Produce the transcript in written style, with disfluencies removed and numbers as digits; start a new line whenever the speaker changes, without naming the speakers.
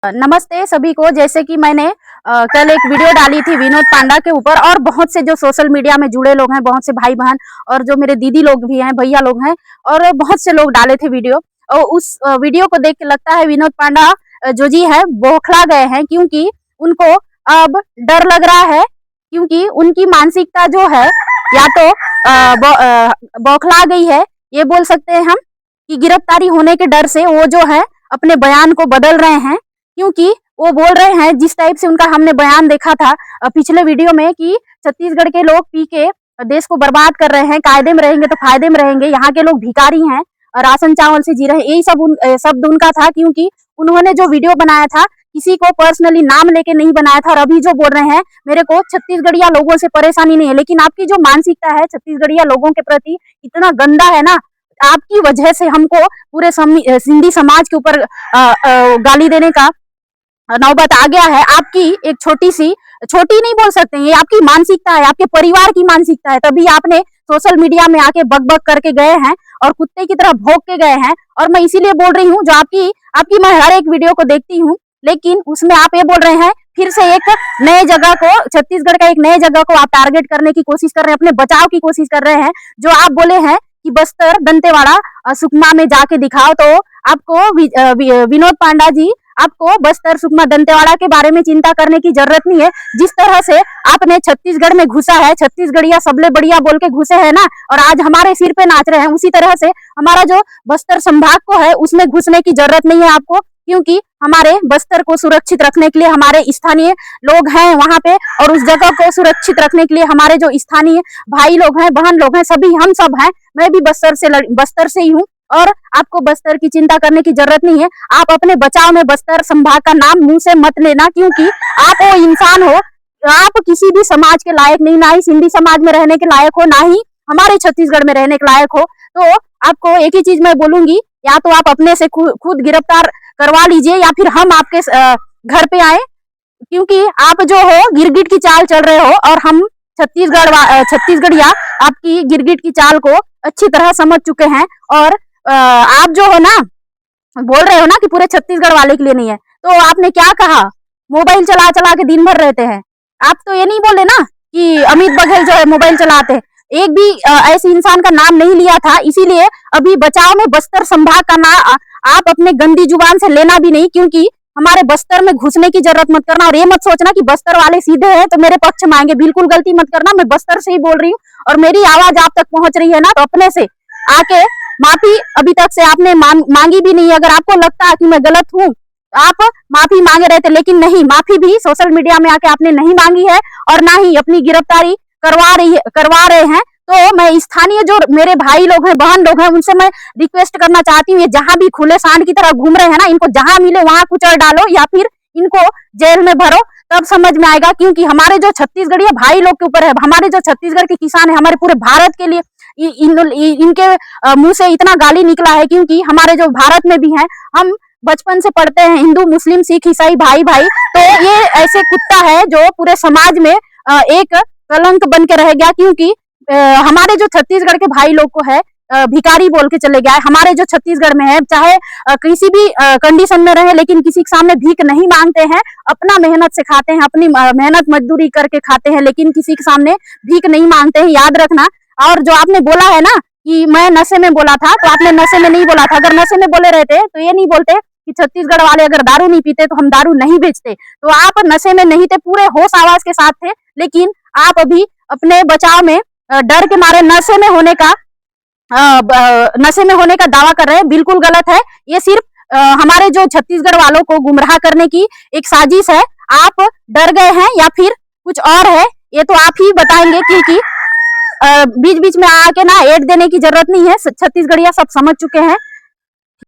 नमस्ते सभी को। जैसे कि मैंने कल एक वीडियो डाली थी विनोद पांडा के ऊपर, और बहुत से जो सोशल मीडिया में जुड़े लोग हैं, बहुत से भाई बहन और जो मेरे दीदी लोग भी हैं, भैया लोग हैं, और बहुत से लोग डाले थे वीडियो। और उस वीडियो को देख के लगता है विनोद पांडा जो जी है बौखला गए हैं, क्योंकि उनको अब डर लग रहा है, क्योंकि उनकी मानसिकता जो है या तो बौखला गई है, ये बोल सकते हैं हम, कि गिरफ्तारी होने के डर से वो जो है अपने बयान को बदल रहे हैं। क्योंकि वो बोल रहे हैं, जिस टाइप से उनका हमने बयान देखा था पिछले वीडियो में, कि छत्तीसगढ़ के लोग पी के देश को बर्बाद कर रहे हैं, कायदे में रहेंगे तो फायदे में रहेंगे, यहाँ के लोग भिखारी हैं और राशन चावल से जी रहे हैं, यही सब शब्द उनका था। क्योंकि उन्होंने जो वीडियो बनाया था किसी को पर्सनली नाम लेके नहीं बनाया था, और अभी जो बोल रहे हैं मेरे को छत्तीसगढ़िया लोगों से परेशानी नहीं है, लेकिन आपकी जो मानसिकता है छत्तीसगढ़िया लोगों के प्रति इतना गंदा है ना, आपकी वजह से हमको पूरे सिंधी समाज के ऊपर गाली देने का नौबत आ गया है। आपकी एक छोटी नहीं बोल सकते, ये आपकी मानसिकता है, आपके परिवार की मानसिकता है, तभी आपने सोशल मीडिया में आके बक बक करके गए हैं और कुत्ते की तरह भौंक के गए हैं। और मैं इसीलिए बोल रही हूँ, जो आपकी मैं हर एक वीडियो को देखती हूँ, लेकिन उसमें आप ये बोल रहे हैं, फिर से एक नए जगह को, छत्तीसगढ़ का एक नए जगह को आप टारगेट करने की कोशिश कर रहे हैं, अपने बचाव की कोशिश कर रहे हैं। जो आप बोले हैं कि बस्तर, दंतेवाड़ा, सुकमा में जाके दिखाओ, तो आपको विनोद पांडा जी, आपको बस्तर, सुकमा, दंतेवाड़ा के बारे में चिंता करने की जरूरत नहीं है। जिस तरह से आपने छत्तीसगढ़ में घुसा है, छत्तीसगढ़िया सबले बढ़िया बोल के घुसे हैं ना, और आज हमारे सिर पे नाच रहे हैं, उसी तरह से हमारा जो बस्तर संभाग को है उसमें घुसने की जरूरत नहीं है आपको। क्योंकि हमारे बस्तर को सुरक्षित रखने के लिए हमारे स्थानीय लोग हैं वहां पे, और उस जगह को सुरक्षित रखने के लिए हमारे जो स्थानीय भाई लोग हैं, बहन लोग हैं, सभी हम सब हैं। मैं भी बस्तर से ही हूँ, और आपको बस्तर की चिंता करने की जरूरत नहीं है। आप अपने बचाव में बस्तर संभाग का नाम मुंह से मत लेना, क्योंकि आप वो इंसान हो, आप किसी भी समाज के लायक नहीं, ना ही सिंधी समाज में रहने के लायक हो, ना ही हमारे छत्तीसगढ़ में रहने के लायक हो। तो आपको एक ही चीज मैं बोलूंगी, या तो आप अपने से खुद गिरफ्तार करवा लीजिए, या फिर हम आपके घर पे आए, क्योंकि आप जो हो गिरगिट की चाल चल रहे हो, और हम छत्तीसगढ़िया आपकी गिरगिट की चाल को अच्छी तरह समझ चुके हैं। और आप जो हो ना, बोल रहे हो ना कि पूरे छत्तीसगढ़ वाले के लिए नहीं है, तो आपने क्या कहा, मोबाइल चला चला के दिन भर रहते हैं। आप तो ये नहीं बोले ना कि अमित बघेल जो है मोबाइल चलाते हैं, एक भी ऐसे इंसान का नाम नहीं लिया था। इसीलिए अभी बचाव में बस्तर संभाग का नाम आप अपने गंदी जुबान से लेना भी नहीं, क्योंकि हमारे बस्तर में घुसने की जरूरत मत करना। और ये मत सोचना कि बस्तर वाले सीधे हैं तो मेरे पक्ष में आएंगे, बिल्कुल गलती मत करना। मैं बस्तर से ही बोल रही हूँ, और मेरी आवाज आप तक पहुंच रही है ना, तो अपने से आके माफी अभी तक से आपने मांगी भी नहीं। अगर आपको लगता है कि मैं गलत हूँ, आप माफी मांगे रहते, लेकिन नहीं, माफी भी सोशल मीडिया में आके आपने नहीं मांगी है, और ना ही अपनी गिरफ्तारी करवा रहे हैं। तो मैं स्थानीय जो मेरे भाई लोग हैं, बहन लोग हैं, उनसे मैं रिक्वेस्ट करना चाहती हूँ, ये जहां भी खुले सांड की तरह घूम रहे हैं ना, इनको जहां मिले वहां कुचल डालो, या फिर इनको जेल में भरो, तब समझ में आएगा। क्योंकि हमारे जो छत्तीसगढ़ी भाई लोग के ऊपर है, हमारे जो छत्तीसगढ़ के किसान है, हमारे पूरे भारत के लिए इनके मुंह से इतना गाली निकला है। क्योंकि हमारे जो भारत में भी हैं, हम बचपन से पढ़ते हैं हिंदू, मुस्लिम, सिख, ईसाई भाई भाई, तो ये ऐसे कुत्ता है जो पूरे समाज में एक कलंक बन के रह गया। क्योंकि हमारे जो छत्तीसगढ़ के भाई लोग को है भिखारी बोल के चले गया है। हमारे जो छत्तीसगढ़ में है, चाहे किसी भी कंडीशन में रहे, लेकिन किसी के सामने भीख नहीं मांगते हैं, अपना मेहनत से खाते हैं, अपनी मेहनत मजदूरी करके खाते हैं, लेकिन किसी के सामने भीख नहीं मांगते हैं, याद रखना। और जो आपने बोला है ना कि मैं नशे में बोला था, तो आपने नशे में नहीं बोला था। अगर नशे में बोले रहते तो ये नहीं बोलते कि छत्तीसगढ़ वाले अगर दारू नहीं पीते तो हम दारू नहीं बेचते। तो आप नशे में नहीं थे, पूरे होश आवाज के साथ थे, लेकिन आप अभी अपने बचाव में डर के मारे नशे में होने का दावा कर रहे हैं। बिल्कुल गलत है, ये सिर्फ हमारे जो छत्तीसगढ़ वालों को गुमराह करने की एक साजिश है। आप डर गए हैं या फिर कुछ और है, ये तो आप ही बताएंगे, क्योंकि बीच बीच में आके ना ऐड देने की जरूरत नहीं है, छत्तीसगढ़िया सब समझ चुके हैं।